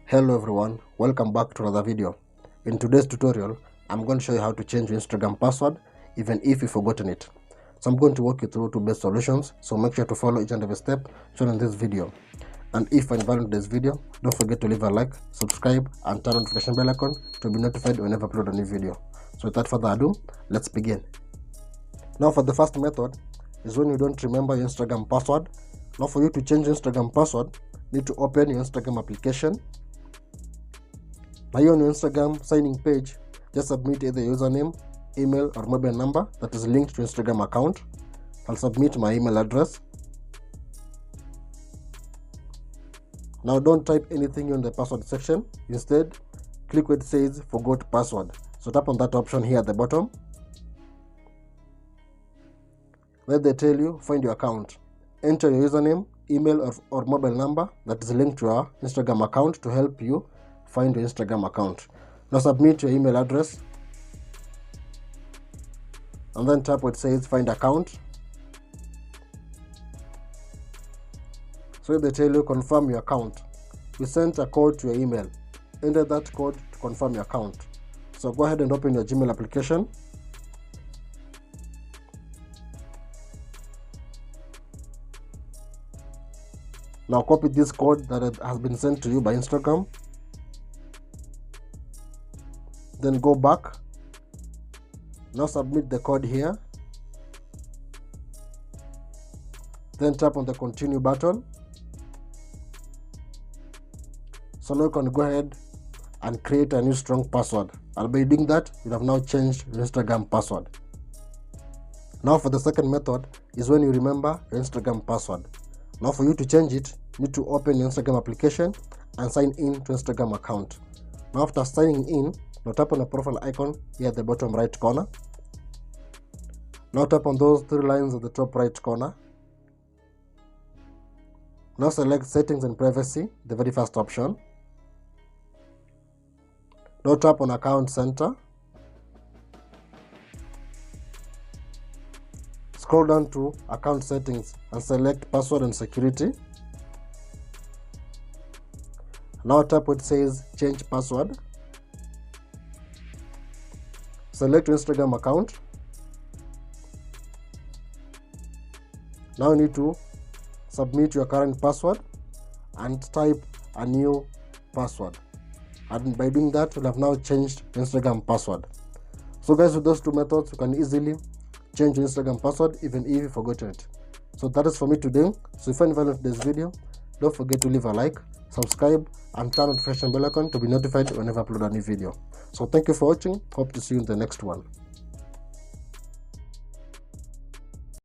Hello everyone, welcome back to another video. In today's tutorial, I'm going to show you how to change your Instagram password even if you've forgotten it. So I'm going to walk you through two best solutions, so make sure to follow each and every step shown in this video. And if you find value in this video, don't forget to leave a like, subscribe and turn on the notification bell icon to be notified whenever I upload a new video. So without further ado, let's begin. Now for the first method is when you don't remember your Instagram password. Now for you to change your Instagram password, you need to open your Instagram application. Now here on your Instagram signing page, just submit either your username, email or mobile number that is linked to your Instagram account. I'll submit my email address. Now don't type anything in the password section. Instead, click where it says forgot password. So tap on that option here at the bottom. Where they tell you find your account. Enter your username, email or mobile number that is linked to your Instagram account to help you find your Instagram account. Now submit your email address and then tap where it says find account. So they tell you confirm your account. We sent a code to your email. Enter that code to confirm your account. So go ahead and open your Gmail application. Now copy this code that has been sent to you by Instagram. Then go back. Now submit the code here. Then tap on the continue button. So now you can go ahead and create a new strong password. And by doing that, you have now changed your Instagram password. Now for the second method is when you remember your Instagram password. Now for you to change it, you need to open your Instagram application and sign in to Instagram account. Now after signing in, now tap on the profile icon here at the bottom right corner. Now tap on those three lines at the top right corner. Now select settings and privacy, the very first option. Now tap on account center. Scroll down to account settings and select password and security. Now tap where it says change password. Select your Instagram account. Now you need to submit your current password and type a new password. And by doing that, you'll have now changed your Instagram password. So guys, with those two methods, you can easily change your Instagram password even if you forgotten it. So that is for me today. So if you find value in this video, don't forget to leave a like, subscribe and turn on the notification bell icon to be notified whenever I upload a new video. So thank you for watching. Hope to see you in the next one.